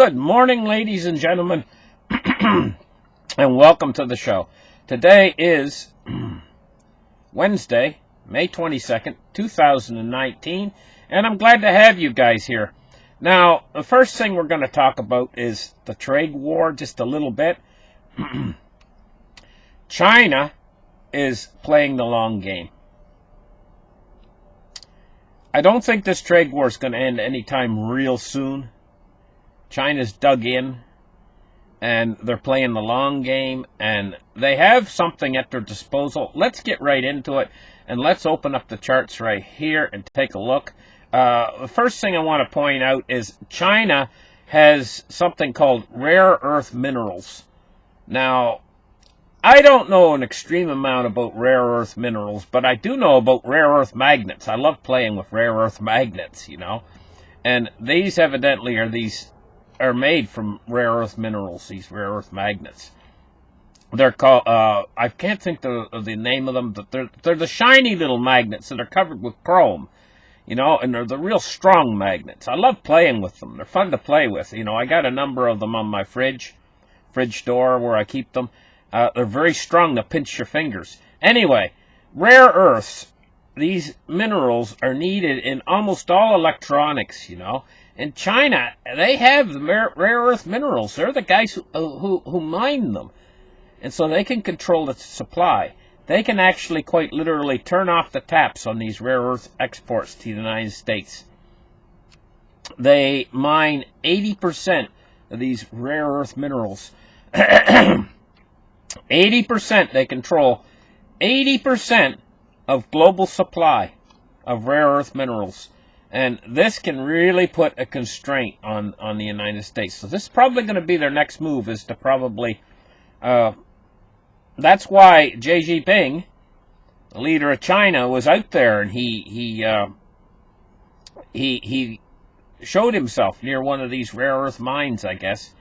Good morning, ladies and gentlemen, and welcome to the show. Today is Wednesday, May 22nd, 2019, and I'm glad to have you guys here. Now, the first thing we're going to talk about is the trade war just a little bit. China is playing the long game. I don't think this trade war is going to end anytime real soon. China's dug in, and they're playing the long game, and they have something at their disposal. Let's get right into it, and let's open up the charts right here and take a look. The first thing I want to point out is China has something called rare earth minerals. Now, I don't know an extreme amount about rare earth minerals, but I do know about rare earth magnets. I love playing with rare earth magnets, and these evidently are made from rare earth minerals, these rare earth magnets. They're called, I can't think of the name of them, but they're the shiny little magnets that are covered with chrome, and they're the real strong magnets. I love playing with them. They're fun to play with. I got a number of them on my fridge door where I keep them. They're very strong to pinch your fingers. Anyway, rare earths, these minerals are needed in almost all electronics, In China, they have the rare earth minerals. They're the guys who mine them. And so they can control the supply. They can actually quite literally turn off the taps on these rare earth exports to the United States. They mine 80% of these rare earth minerals. 80%, they control 80% of global supply of rare earth minerals. And this can really put a constraint on the United States. So this is probably going to be their next move, is to probably... that's why Xi Jinping, the leader of China, was out there, and he showed himself near one of these rare earth mines, I guess.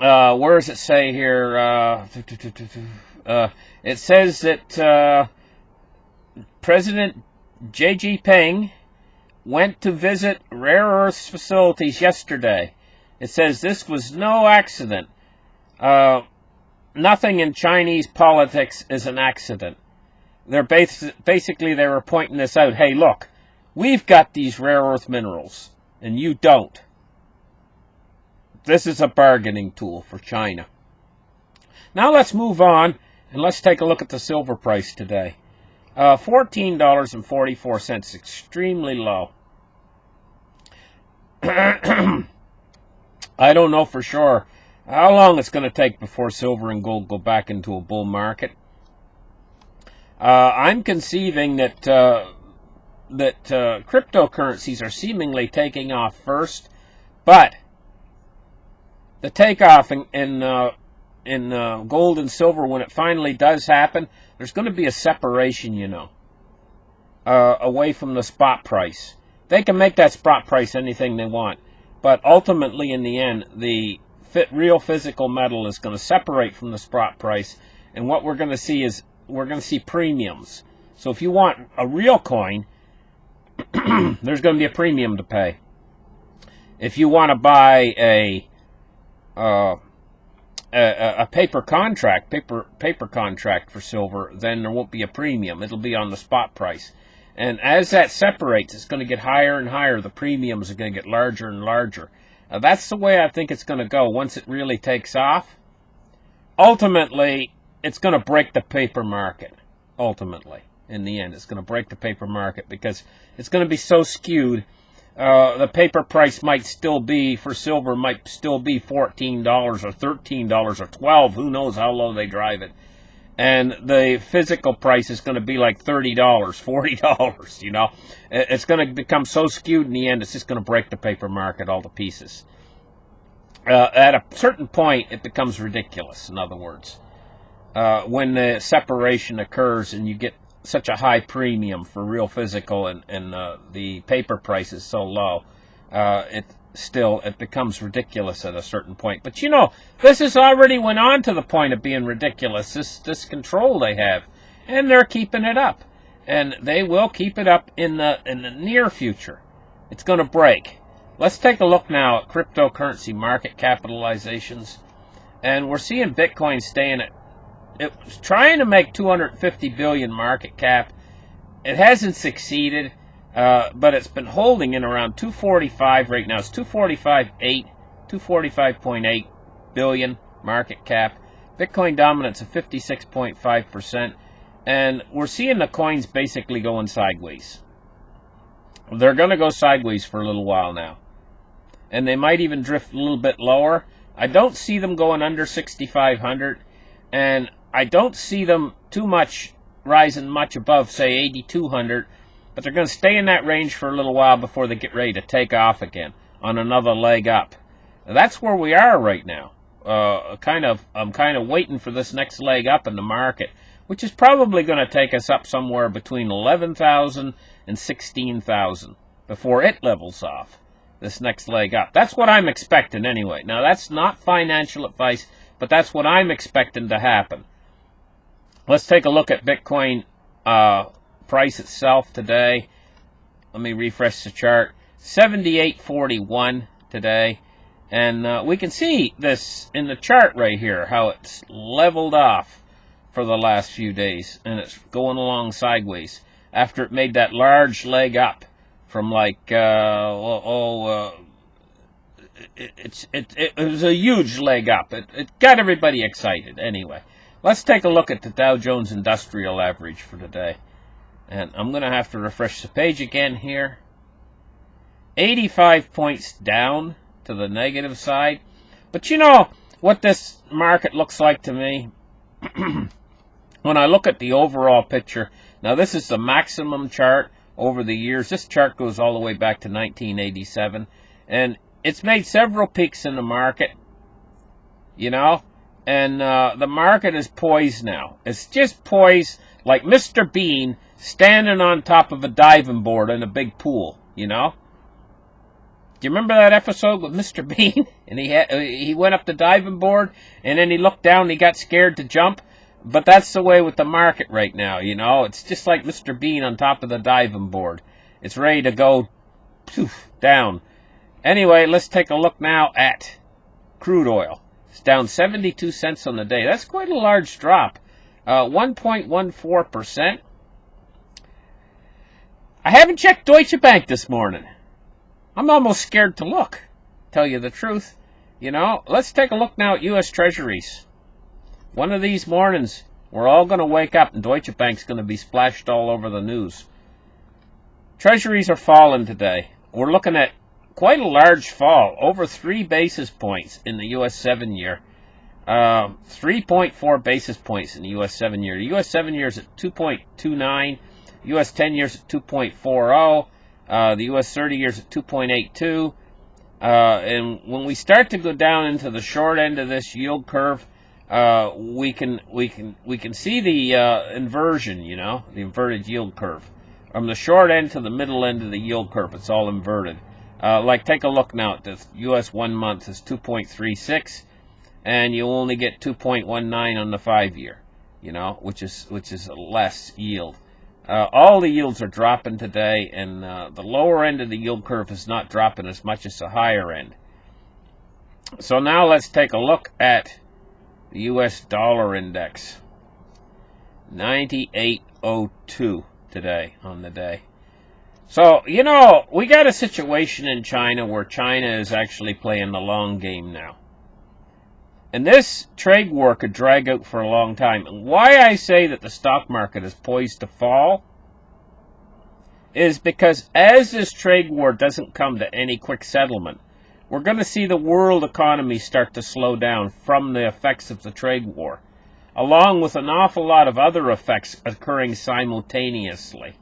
Where does it say here? It says that President Xi Jinping went to visit rare earth facilities yesterday. It says this was no accident. Nothing in Chinese politics is an accident. They're basically they were pointing this out. Hey, look, we've got these rare earth minerals, and you don't. This is a bargaining tool for China. Now let's move on, and let's take a look at the silver price today. $14.44, extremely low. I don't know for sure how long it's going to take before silver and gold go back into a bull market. I'm conceiving that cryptocurrencies are seemingly taking off first, but the takeoff in gold and silver, when it finally does happen, there's going to be a separation, away from the spot price. They can make that spot price anything they want, but ultimately, in the end, the real physical metal is going to separate from the spot price, and what we're going to see is premiums. So if you want a real coin, there's going to be a premium to pay. If you want to buy a paper contract for silver, then there won't be a premium. It'll be on the spot price. And as that separates, it's going to get higher and higher. The premiums are going to get larger and larger. Now, that's the way I think it's going to go once it really takes off. Ultimately, it's going to break the paper market. Ultimately, in the end, it's going to break the paper market because it's going to be so skewed. The paper price might still be, for silver, might still be $14 or $13 or $12. Who knows how low they drive it. And the physical price is going to be like $30, $40, It's going to become so skewed in the end, it's just going to break the paper market all to pieces. At a certain point, it becomes ridiculous, in other words. When the separation occurs and you get such a high premium for real physical and the paper price is so low, it becomes ridiculous at a certain point. But this has already went on to the point of being ridiculous, this control they have, and they're keeping it up, and they will keep it up in the near future. It's going to break. Let's take a look now at cryptocurrency market capitalizations. And we're seeing Bitcoin staying at, it was trying to make 250 billion market cap. It hasn't succeeded, but it's been holding in around 245 right now. It's 245.8, 245.8 billion market cap. Bitcoin dominance of 56.5%. And we're seeing the coins basically going sideways. They're going to go sideways for a little while now. And they might even drift a little bit lower. I don't see them going under 6,500. And I don't see them too much rising much above, say, 8,200. But they're going to stay in that range for a little while before they get ready to take off again on another leg up. That's where we are right now. I'm kind of waiting for this next leg up in the market, which is probably going to take us up somewhere between 11,000 and 16,000 before it levels off. This next leg up. That's what I'm expecting anyway. Now, that's not financial advice, but that's what I'm expecting to happen. Let's take a look at Bitcoin price itself today. Let me refresh the chart. 78.41 today. And we can see this in the chart right here, how it's leveled off for the last few days. And it's going along sideways after it made that large leg up from like, it was a huge leg up. It got everybody excited anyway. Let's take a look at the Dow Jones Industrial Average for today. And I'm going to have to refresh the page again here. 85 points down to the negative side. But you know what this market looks like to me? When I look at the overall picture, now this is the maximum chart over the years. This chart goes all the way back to 1987. And it's made several peaks in the market, you know. And the market is poised now. It's just poised like Mr. Bean standing on top of a diving board in a big pool, you know. Do you remember that episode with Mr. Bean? And he went up the diving board, and then he looked down and he got scared to jump. But that's the way with the market right now, you know. It's just like Mr. Bean on top of the diving board. It's ready to go poof, down. Anyway, let's take a look now at crude oil. It's down 72 cents on the day. That's quite a large drop. 1.14%. I haven't checked Deutsche Bank this morning. I'm almost scared to look, tell you the truth. You know, let's take a look now at U.S. Treasuries. One of these mornings, we're all going to wake up and Deutsche Bank's going to be splashed all over the news. Treasuries are falling today. We're looking at quite a large fall, over 3 basis points in the U.S. 7-year. 3.4 basis points in the U.S. 7-year. The U.S. 7-year is at 2.29. U.S. 10-year is at 2.40. The U.S. 30-year is at 2.82. And when we start to go down into the short end of this yield curve, we can see the inversion, you know, the inverted yield curve. From the short end to the middle end of the yield curve, it's all inverted. Like, take a look now at the U.S. 1 month is 2.36, and you only get 2.19 on the 5-year, you know, which is less yield. All the yields are dropping today, and the lower end of the yield curve is not dropping as much as the higher end. So now let's take a look at the U.S. dollar index. 98.02 today on the day. So, you know, we got a situation in China where China is actually playing the long game now. And this trade war could drag out for a long time. And why I say that the stock market is poised to fall is because as this trade war doesn't come to any quick settlement, we're going to see the world economy start to slow down from the effects of the trade war, along with an awful lot of other effects occurring simultaneously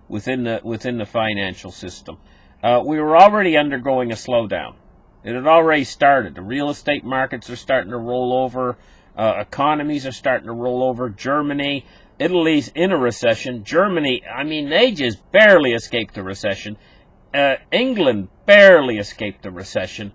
within the financial system. We were already undergoing a slowdown. It had already started. The real estate markets are starting to roll over. Economies are starting to roll over. Germany, Italy's in a recession. Germany, I mean, they just barely escaped the recession. England barely escaped the recession.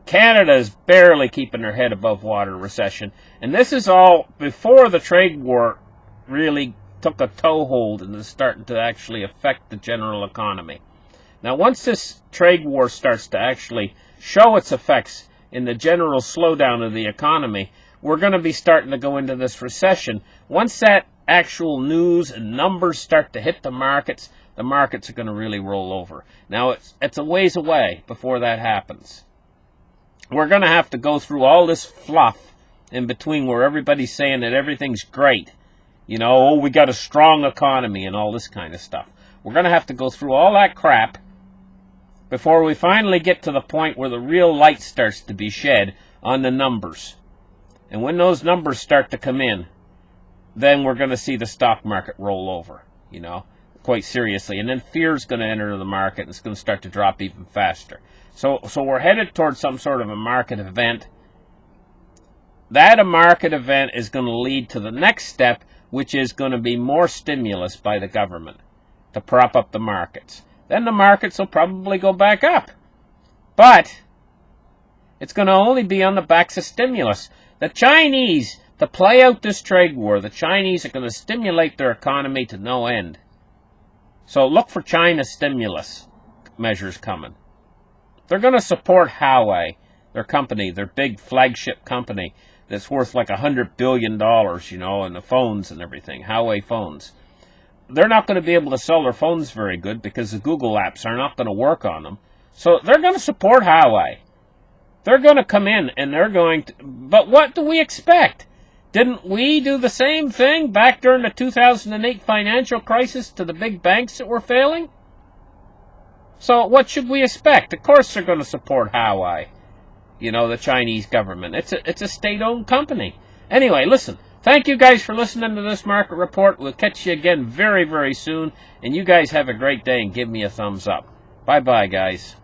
Canada's barely keeping their head above water, recession. And this is all before the trade war really took a toehold and is starting to actually affect the general economy. Now, once this trade war starts to actually show its effects in the general slowdown of the economy, we're going to be starting to go into this recession. Once that actual news and numbers start to hit the markets are going to really roll over. Now, it's a ways away before that happens. We're going to have to go through all this fluff in between where everybody's saying that everything's great. You know, oh, we got a strong economy and all this kind of stuff. We're going to have to go through all that crap before we finally get to the point where the real light starts to be shed on the numbers. And when those numbers start to come in, then we're going to see the stock market roll over, you know, quite seriously. And then fear's going to enter the market, and it's going to start to drop even faster. So we're headed towards some sort of a market event. That market event is going to lead to the next step, which is going to be more stimulus by the government to prop up the markets. Then the markets will probably go back up. But it's going to only be on the backs of stimulus. The Chinese, to play out this trade war, the Chinese are going to stimulate their economy to no end. So look for China's stimulus measures coming. They're going to support Huawei, their company, their big flagship company that's worth like $100 billion, you know, and the phones and everything, Huawei phones. They're not going to be able to sell their phones very good because the Google apps are not going to work on them. So they're going to support Huawei. They're going to come in and they're going to... But what do we expect? Didn't we do the same thing back during the 2008 financial crisis to the big banks that were failing? So what should we expect? Of course they're going to support Huawei. You know, the Chinese government. It's a state-owned company. Anyway, listen. Thank you guys for listening to this market report. We'll catch you again very, very soon. And you guys have a great day and give me a thumbs up. Bye-bye, guys.